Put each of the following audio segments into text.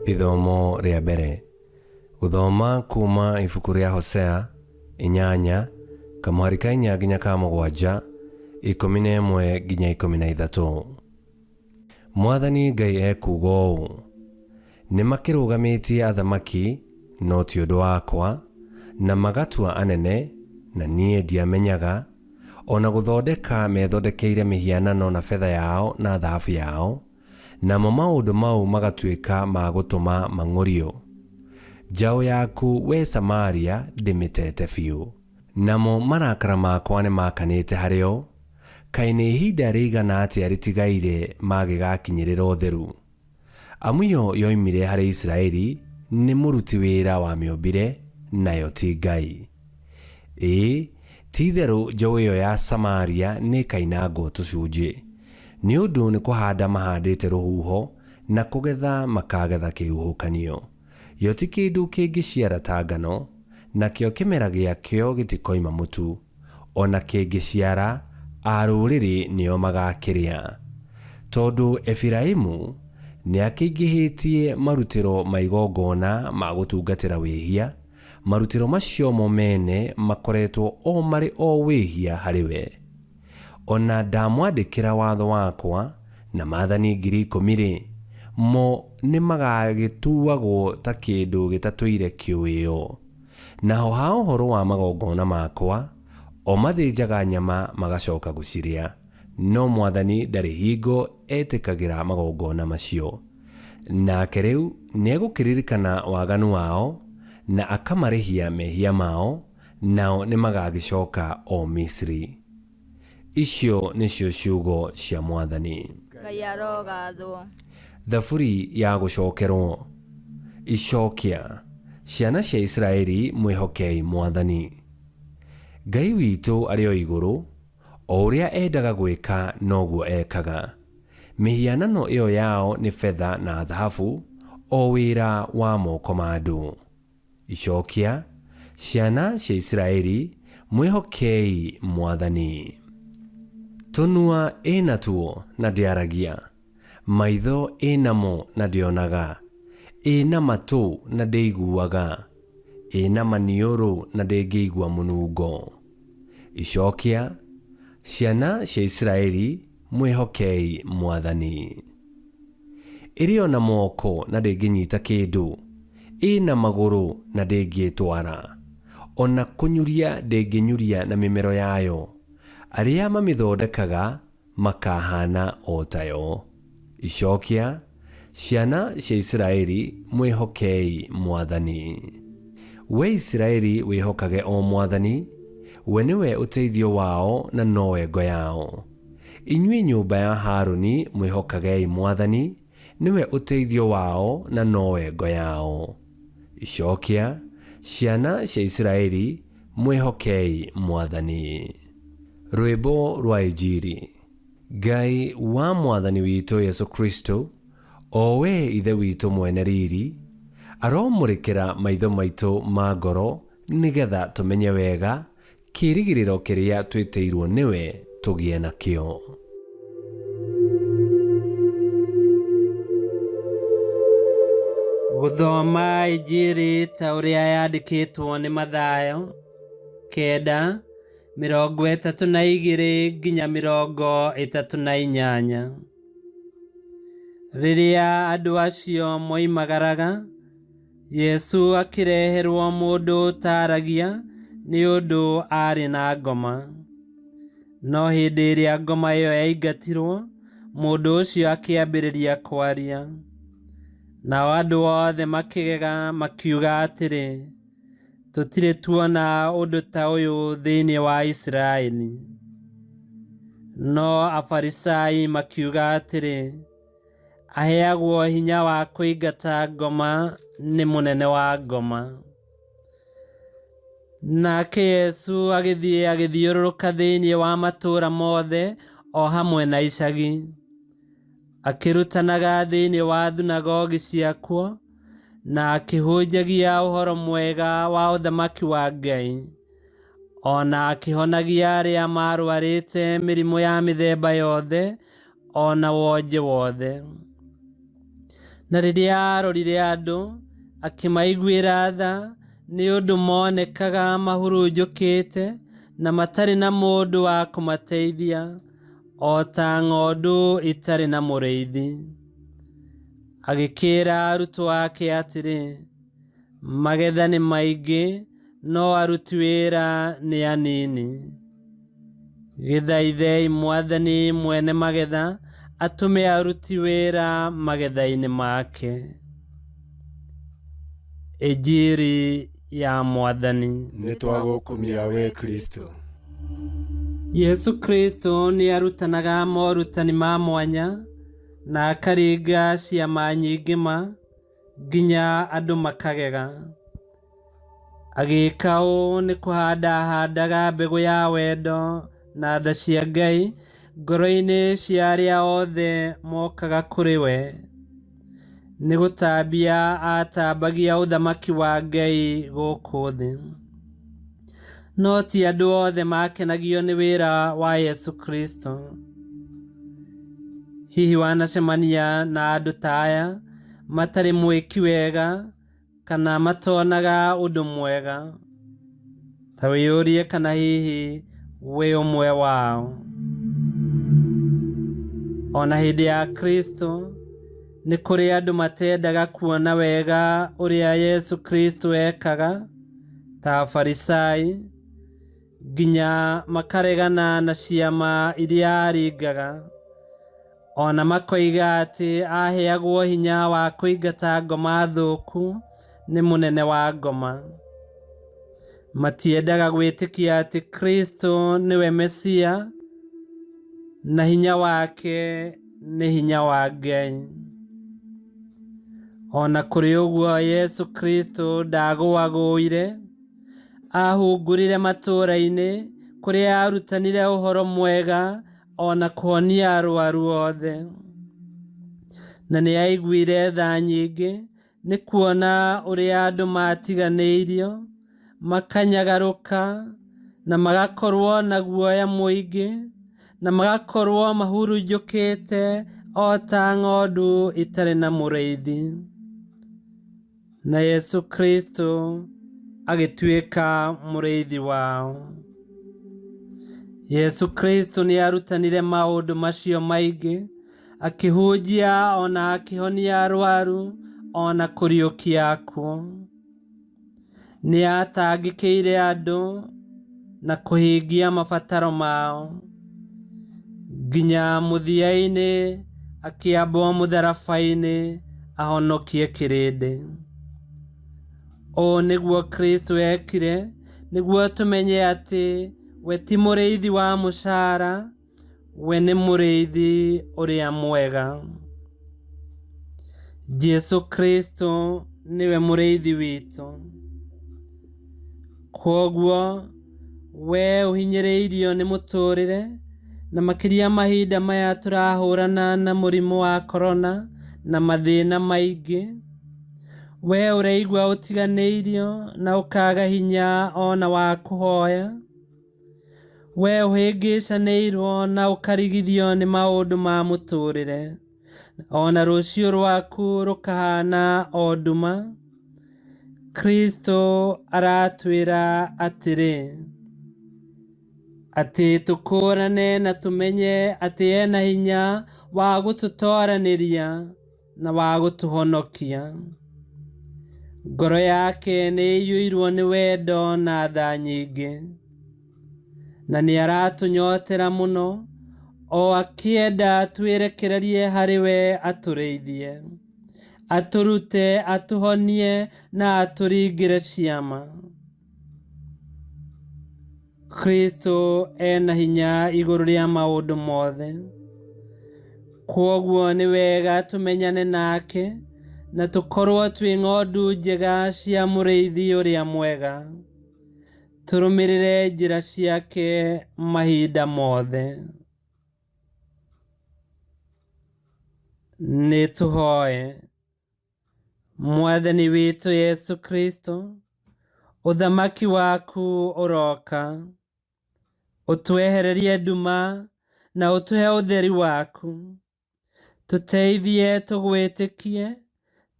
Ithomo rĩa mbere. Guthoma kuma ibuku rĩa HOSEA 8 kamuharika 4 nginya ka 7 11 nginya 13. Mwathani Ngai ekuuga ũũ: nĩmakĩrũgamĩtie athamaki no ti ũndũ wakwa, na magatua anene na niĩ ndiamenyaga, ona gũthondeka methondekeire mĩhianano na betha yao na thahabu yao, namo maũndũ mau magatuĩka ma gũtũma mang'ũrio. Njaũ yaku we Samaria ndĩmĩtete biũ, namo marakara makwa nĩmakanĩte harĩo. Kaĩ nĩ ihinda rĩigana atĩa rĩtigaire magĩgakinyĩrĩra ũtheru? Amu yo yoimire harĩ Isiraeli nĩ mũruti wĩra wa mĩũmbire, nayo ti Ngai. Ti-itherũ njaũ ĩyo ya Samaria nĩĩkainangwo tũcunjĩ, nĩ ũndũ nĩ kũhanda mahandĩte rũhuho na kũgetha makagetha kĩhuhũkanio. Yo ti kĩndũ kĩngĩciara ta ngano, nakĩo kĩmera gĩakĩo gĩtikoima mũtu, ona kĩngĩciara a rũrĩrĩ nĩo magakĩrĩa. Tondũ Efiraimu nĩakĩingĩhĩtie marutĩro ma igongona ma gũtungatĩra wĩhia, marutĩro macio mo mene makoretwo o marĩ o wĩhia harĩ we. Ona ndamwandĩkĩra watho wakwa na maathani 10,000 mo nĩ magagĩtuagwo ta kĩndũ gĩtatũire kĩũĩo. Naho ha ũhoro wa magongona makwa, o mathĩnjaga nyama magacoka gũcirĩa, no Mwathani ndarĩ hingo etĩkagĩra magongona macio. Nake rĩu nĩegũkĩririkana waganu wao na akamarĩhia mehia mao, nao nĩ magagĩcoka o Misiri. Icio nĩcio ciugo cia Mwathani. Ngai arogathwo. Thaburi ya gũcokerwo. Icokia. Ciana cia Isiraeli mwĩhokei Mwathani. Ngai witũ arĩ o igũrũ, o ũrĩa endaga gwĩka noguo ekaga. Mĩhianano ĩyo yao nĩ betha na thahabu, o wĩra wa moko ma andũ. Icokia. Ciana cia Isiraeli mwĩhokei Mwathani. Tũnua ĩnatuo na ndĩaragia, maitho ĩnamo na ndĩonaga, ĩna matũ na ndĩiguaga, ĩna maniũrũ na ndĩngĩigua mũnungo. Icokia. Ciana cia Isiraeli mwĩhokei Mwathani. Ĩrĩ ona moko na ndĩngĩnyita kĩndũ, ĩna magũrũ na ndĩngĩtwara, ona kũnyuria ndĩngĩnyuria na mĩmero yayo. Arĩa mamĩthondekaga makahana o tayo. Icokia. Ciana cia Isiraeli mwĩhokei Mwathani. We Isiraeli wĩhokage o Mwathani, we nĩwe ũteithio wao na nowe ngo yao. Inyuĩ nyũmba ya Harũni mwĩhokagei Mwathani, nĩwe ũteithio wao na nowe ngo yao. Icokia. Ciana cia Isiraeli mwĩhokei Mwathani. Rwĩmbo rwa Injiri. Ngai wa Mwathani witũ Yesu Kristo, o we ithe witũ mwene riri, aromũrĩkĩra maitho maitũ ma ngoro nĩgetha tũmenye wega kĩĩrĩgĩrĩro kĩrĩa twĩtĩirwo nĩwe tũgĩe nakĩo. Gũthoma Injiri ta ũrĩa yandĩkĩtwo nĩ Mathayo 9:32 nginya 38. Rĩrĩa andũ acio moimagaraga, Yesu akĩreherwo mũndũ ũtaaragia nĩ ũndũ arĩ na ngoma. No hĩndĩ ĩrĩa ngoma ĩyo yaingatirwo, mũndũ ũcio akĩambĩrĩria kwaria. Nao andũ othe makĩgega makiuga atĩrĩ, tũtirĩ tuona ũndũ ta ũyũ thĩinĩ wa Isiraeli. No Afarisai makiuga atĩrĩ, aheagwo hinya wa kũingata ngoma nĩ mũnene wa ngoma. Nake Yesu agĩthiũrũrũka thĩinĩ wa matũũra mothe o hamwe na icagi, akĩrutanaga thĩinĩ wa thunagogi ciakuo, na akĩhunjagia ũhoro mwega wa ũthamaki wa Ngai, ona akĩhonagia arĩa marũarĩte mĩrimũ ya mĩthemba yothe, ona wonje wothe. Na rĩrĩa arorire andũ akĩmaiguĩra tha nĩ ũndũ monekaga mahurunjũkĩte na matarĩ na mũndũ wa kũmateithia, o ta ng'ondu itarĩ na mũrĩithi. Agĩkĩra arutwo ake atĩrĩ, magetha nĩ maingĩ no aruti wĩra nĩ anini. Gĩthaithei Mwathani mwene magetha atũme aruti wĩra magetha-inĩ make. Injiri ya Mwathani. Nĩ twagũkumia we Kristo. Yesu Kristo nĩ arutanaga morutani ma mwanya na akaringa ciama nyingĩ nginya andũ makagega. Agĩka ũũ nĩ kũhandaga mbegũ ya wendo na tha cia Ngai ngoro-inĩ cia arĩa othe mokaga kũrĩ we. Nĩ gũtambia atambagia ũthamaki wa Ngai gũkũ thĩ. No ti andũ othe makenagio nĩ wĩra wa Yesu Kristo. Hihi wanacemania na andũ ta aya matarĩ mwĩki wega kana matonaga ũndũ mwega? Ta wĩyũrie kana hihi wĩ ũmwe wao. Ona hĩndĩ ya Kristo nĩ kũrĩ andũ matendaga kuona wega ũrĩa Yesu Kristo ekaga, ta Afarisai, nginya makaregana na ciama iria aringaga. Ona makoiga atĩ aheagwo hinya wa kũingata ngoma thũku nĩ mũnene wa ngoma. Matiendaga gwĩtĩkia atĩ Kristo nĩwe Mesia na hinya wake nĩ hinya wa Ngai. Ona kũrĩ ũguo Yesu Kristo ndagũagũire, ahungurire matũũra-inĩ kũrĩa arutanire ũhoro mwega ona kuonia arwaru othe. Na nĩ aiguire tha nyingĩ nĩ kuona ũrĩa andũ matiganĩirio, makanyagarũka na magakorwo na guoya mũingĩ na magakorwo mahurunjũkĩte o ta ng'ondu itarĩ na mũrĩithi. Na Yesu Kristo agĩtuĩka mũrĩithi wao. Yesu Kristo nĩ arutanire maũndũ macio maingĩ, akĩhunjia ona akĩhonia arwaru ona kũriũkia akuũ. Nĩ atangĩkĩire andũ na kũhingia mabataro mao. Nginya mũthia-inĩ akĩambwo mũtharaba-inĩ ahonokie kĩrĩndĩ. Ũũ nĩguo Kristo ekire nĩguo tũmenye atĩ we ti mũrĩithi wa mũcara, we nĩ mũrĩithi ũrĩa mwega. Jesu Kristo nĩwe mũrĩithi witũ. Kwoguo we ũhinyĩrĩirio nĩ mũtũrĩre, na makĩria mahinda maya tũrahũrana na mũrimũ wa korona na mathĩna maingĩ. We ũraigua ũtiganĩirio na ũkaga hinya ona wa kũhoya. We ũhĩngĩcanĩirwo na ũkarigithio nĩ maũndũ ma mũtũrĩre, ona rũciũ rwaku rũkahana o nduma. Kristo aratwĩra atĩrĩ, atĩ tũkũrane na tũmenye atĩ ena hinya wa gũtũtooranĩria na wa gũtũhonokia. Ngoro yake nĩ ĩiyũirwo nĩ wendo na tha nyingĩ, na nĩ aratũnyotera mũno, o akĩenda twĩrekererie harĩ we atũrĩithie, atũrute, atũhonie na atũringĩre ciama. Kristo ena hinya igũrũ rĩa maũndũ mothe. Kwoguo nĩ wega tũmenyane nake na tũkorwo twĩ ng'ondu njega cia mũrĩithi ũrĩa mwega. Tũrũmĩrĩre njĩra ciake mahinda mothe. Nĩ tũhoe. Mwathani witũ Yesu Kristo, ũthamaki waku ũroka. Ũtwehererie nduma na ũtũhe ũtheri waku. Tũteithie tũgwĩtĩkie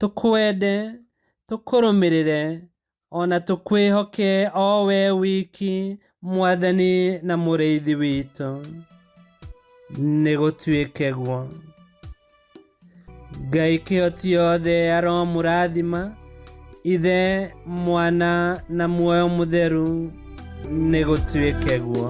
tũkwende, tũkũrũmĩrĩre, ona tũkwĩhoke o we wiki, Mwathani na Mũrĩithi witũ. Nĩ gũtuĩke guo. Ngai kĩhoti yothe aromũrathima, Ithe, Mwana na Muoyo Mũtheru. Nĩ gũtuĩke guo.